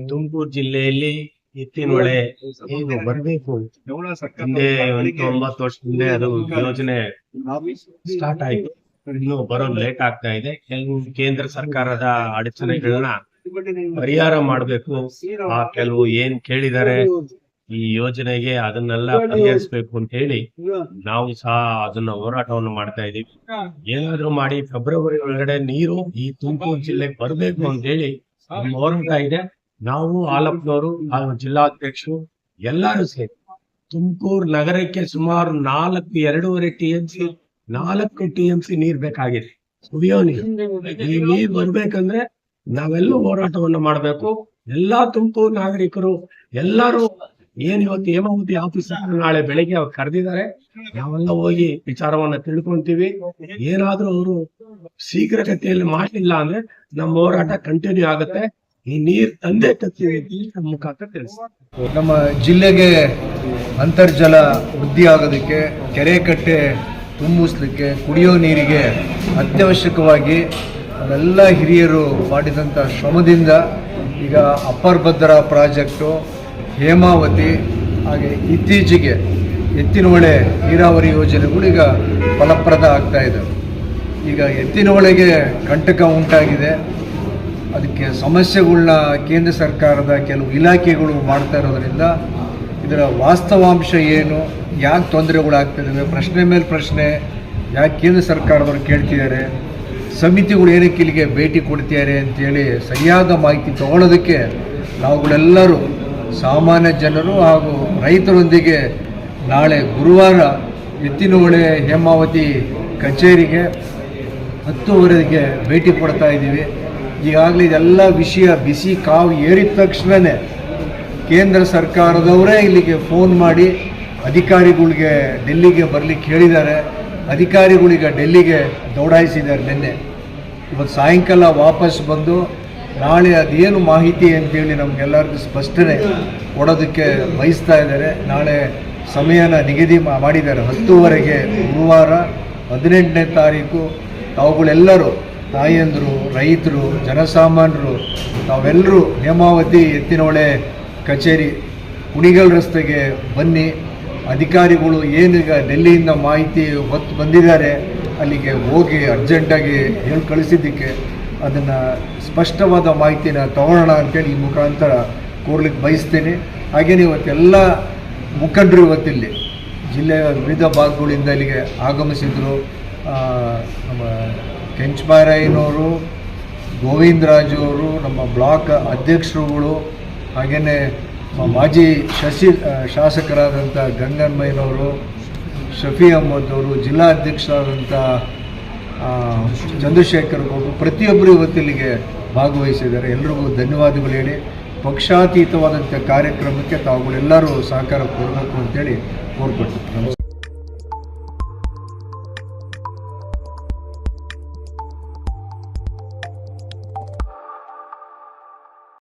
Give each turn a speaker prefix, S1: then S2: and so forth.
S1: ತುಮಕೂರು ಜಿಲ್ಲೆಯಲ್ಲಿ ಎತ್ತಿನಹೊಳೆ ಏನು ಬರಬೇಕು. ಹಿಂದೆ 9 ವರ್ಷದಿಂದ ಅದು ಯೋಜನೆ ಸ್ಟಾರ್ಟ್ ಆಯ್ತು. ಇನ್ನು ಬರೋದು ಲೇಟ್ ಆಗ್ತಾ ಇದೆ. ಕೆಲವು ಕೇಂದ್ರ ಸರ್ಕಾರದ ಅಡಚಣೆಗಳನ್ನ ಪರಿಹಾರ ಮಾಡಬೇಕು. ಆ ಕೆಲವು ಏನ್ ಕೇಳಿದ್ದಾರೆ ಈ ಯೋಜನೆಗೆ ಅದನ್ನೆಲ್ಲ ಪರಿಹರಿಸಬೇಕು ಅಂತ ಹೇಳಿ ನಾವು ಸಹ ಅದನ್ನ ಹೋರಾಟವನ್ನು ಮಾಡ್ತಾ ಇದೀವಿ. ಏನಾದ್ರೂ ಮಾಡಿ ಫೆಬ್ರವರಿ ಒಳಗಡೆ ನೀರು ಈ ತುಮಕೂರು ಜಿಲ್ಲೆಗೆ ಬರಬೇಕು ಅಂತ ಹೇಳಿ ನಮ್ಮ ಹೋರಾಟ ಇದೆ. ನಾವು ಆಲಪ್ಪನವರು ಜಿಲ್ಲಾಧ್ಯಕ್ಷರು ಎಲ್ಲರೂ ಸೇರಿ ತುಮಕೂರು ನಗರಕ್ಕೆ ಸುಮಾರು 2.5 TMC ನೀರ್ ಬೇಕಾಗಿದೆ, ಕುಡಿಯೋ ನೀರು. ಈ ನೀರ್ ಬರ್ಬೇಕಂದ್ರೆ ನಾವೆಲ್ಲ ಹೋರಾಟವನ್ನು ಮಾಡ್ಬೇಕು. ಎಲ್ಲಾ ತುಮಕೂರು ನಾಗರಿಕರು ಎಲ್ಲರೂ ಏನ್ ಇವತ್ತು ಹೇಮಾವತಿ ಆಫೀಸ್ ನಾಳೆ ಬೆಳಿಗ್ಗೆ ಅವ್ರು ಕರೆದಿದ್ದಾರೆ. ನಾವೆಲ್ಲ ಹೋಗಿ ವಿಚಾರವನ್ನ ತಿಳ್ಕೊಂತೀವಿ. ಏನಾದ್ರೂ ಅವರು ಶೀಘ್ರಗತಿಯಲ್ಲಿ ಮಾಡಲಿಲ್ಲ ಅಂದ್ರೆ ನಮ್ಮ ಹೋರಾಟ ಕಂಟಿನ್ಯೂ ಆಗುತ್ತೆ. ಈ ನೀರ್ ತಂದೆ ತತ್ತೀವಿ ನಮ್ಮ ಮುಖಾಂತರ ತಿಳಿಸ್ತೀವಿ.
S2: ನಮ್ಮ ಜಿಲ್ಲೆಗೆ ಅಂತರ್ಜಲ ವೃದ್ಧಿ ಆಗೋದಕ್ಕೆ, ಕೆರೆ ಕಟ್ಟೆ ತುಂಬಿಸ್ಲಿಕ್ಕೆ, ಕುಡಿಯೋ ನೀರಿಗೆ ಅತ್ಯವಶ್ಯಕವಾಗಿ ನಾವೆಲ್ಲ ಹಿರಿಯರು ಮಾಡಿದಂಥ ಶ್ರಮದಿಂದ ಈಗ ಅಪ್ಪರ್ ಭದ್ರಾ ಪ್ರಾಜೆಕ್ಟು, ಹೇಮಾವತಿ, ಹಾಗೆ ಇತ್ತೀಚೆಗೆ ಎತ್ತಿನಹೊಳೆ ನೀರಾವರಿ ಯೋಜನೆಗಳು ಈಗ ಫಲಪ್ರದ ಆಗ್ತಾ ಇದೆ. ಈಗ ಎತ್ತಿನಹೊಳೆಗೆ ಕಂಟಕ ಉಂಟಾಗಿದೆ. ಅದಕ್ಕೆ ಸಮಸ್ಯೆಗಳನ್ನ ಕೇಂದ್ರ ಸರ್ಕಾರದ ಕೆಲವು ಇಲಾಖೆಗಳು ಮಾಡ್ತಾ ಇರೋದ್ರಿಂದ ಇದರ ವಾಸ್ತವಾಂಶ ಏನು, ಯಾಕೆ ತೊಂದರೆಗಳಾಗ್ತಿದ್ದಾವೆ, ಪ್ರಶ್ನೆ ಮೇಲೆ ಪ್ರಶ್ನೆ ಯಾಕೆ ಕೇಂದ್ರ ಸರ್ಕಾರದವರು ಕೇಳ್ತಿದ್ದಾರೆ, ಸಮಿತಿಗಳು ಏನಕ್ಕೆ ಇಲ್ಲಿಗೆ ಭೇಟಿ ಕೊಡ್ತಿದ್ದಾರೆ ಅಂತೇಳಿ ಸರಿಯಾದ ಮಾಹಿತಿ ತಗೊಳ್ಳೋದಕ್ಕೆ ನಾವುಗಳೆಲ್ಲರೂ ಸಾಮಾನ್ಯ ಜನರು ಹಾಗೂ ರೈತರೊಂದಿಗೆ ನಾಳೆ ಗುರುವಾರ ಎತ್ತಿನಹೊಳೆ ಹೇಮಾವತಿ ಕಚೇರಿಗೆ 10:15ಗೆ ಭೇಟಿ ಕೊಡ್ತಾ ಇದ್ದೀವಿ. ಈಗಾಗಲೇ ಇದೆಲ್ಲ ವಿಷಯ ಬಿಸಿ ಕಾವು ಏರಿದ ತಕ್ಷಣವೇ ಕೇಂದ್ರ ಸರ್ಕಾರದವರೇ ಇಲ್ಲಿಗೆ ಫೋನ್ ಮಾಡಿ ಅಧಿಕಾರಿಗಳಿಗೆ ಡೆಲ್ಲಿಗೆ ಬರಲಿಕ್ಕೆ ಹೇಳಿದ್ದಾರೆ. ಅಧಿಕಾರಿಗಳಿಗೆ ಡೆಲ್ಲಿಗೆ ದೌಡಾಯಿಸಿದ್ದಾರೆ. ನಿನ್ನೆ ಇವತ್ತು ಸಾಯಂಕಾಲ ವಾಪಸ್ ಬಂದು ನಾಳೆ ಅದೇನು ಮಾಹಿತಿ ಅಂತೇಳಿ ನಮಗೆಲ್ಲರಿಗೂ ಸ್ಪಷ್ಟನೆ ಕೊಡೋದಕ್ಕೆ ಬಯಸ್ತಾ ಇದ್ದಾರೆ. ನಾಳೆ ಸಮಯನ ನಿಗದಿ ಮಾಡಿದ್ದಾರೆ 10:15ಗೆ ಗುರುವಾರ 18ನೇ ತಾರೀಕು. ತಾವುಗಳೆಲ್ಲರೂ ತಾಯಂದರು, ರೈತರು, ಜನಸಾಮಾನ್ಯರು ತಾವೆಲ್ಲರೂ ಹೇಮಾವತಿ ಎತ್ತಿನಹೊಳೆ ಕಚೇರಿ ಕುಣಿಗಲ್ ರಸ್ತೆಗೆ ಬನ್ನಿ. ಅಧಿಕಾರಿಗಳು ಏನೀಗ ಡೆಲ್ಲಿಯಿಂದ ಮಾಹಿತಿ ಹೊತ್ತು ಬಂದಿದ್ದಾರೆ ಅಲ್ಲಿಗೆ ಹೋಗಿ ಅರ್ಜೆಂಟಾಗಿ ಹೇಳಿ ಕಳಿಸಿದ್ದಕ್ಕೆ ಅದನ್ನು ಸ್ಪಷ್ಟವಾದ ಮಾಹಿತಿನ ತಗೊಳ್ಳೋಣ ಅಂತೇಳಿ ಈ ಮುಖಾಂತರ ಕೋರ್ಲಿಕ್ಕೆ ಬಯಸ್ತೀನಿ. ಹಾಗೆಯೇ ಇವತ್ತೆಲ್ಲ ಮುಖಂಡರು ಇವತ್ತಿಲ್ಲಿ ಜಿಲ್ಲೆಯ ವಿವಿಧ ಭಾಗಗಳಿಂದ ಇಲ್ಲಿಗೆ ಆಗಮಿಸಿದರು. ನಮ್ಮ ಕೆಂಚಮಾರಯ್ಯನವರು, ಗೋವಿಂದರಾಜು ಅವರು, ನಮ್ಮ ಬ್ಲಾಕ್ ಅಧ್ಯಕ್ಷರುಗಳು, ಹಾಗೆಯೇ ಮಾಜಿ ಶಾಸಕರಾದಂಥ ಗಂಗಮ್ಮಯ್ಯನವರು, ಶಫಿ ಅಹ್ಮದ್ ಅವರು, ಜಿಲ್ಲಾ ಅಧ್ಯಕ್ಷರಾದಂಥ ಚಂದ್ರಶೇಖರ್ ಅವರು, ಪ್ರತಿಯೊಬ್ಬರು ಇವತ್ತಿಲ್ಲಿಗೆ ಭಾಗವಹಿಸಿದ್ದಾರೆ. ಎಲ್ರಿಗೂ ಧನ್ಯವಾದಗಳು ಹೇಳಿ ಪಕ್ಷಾತೀತವಾದಂಥ ಕಾರ್ಯಕ್ರಮಕ್ಕೆ ತಾವುಗಳೆಲ್ಲರೂ ಸಹಕಾರ ಕೊಡಬೇಕು ಅಂತೇಳಿ ಕೋರ್ಪಟ್ಟು.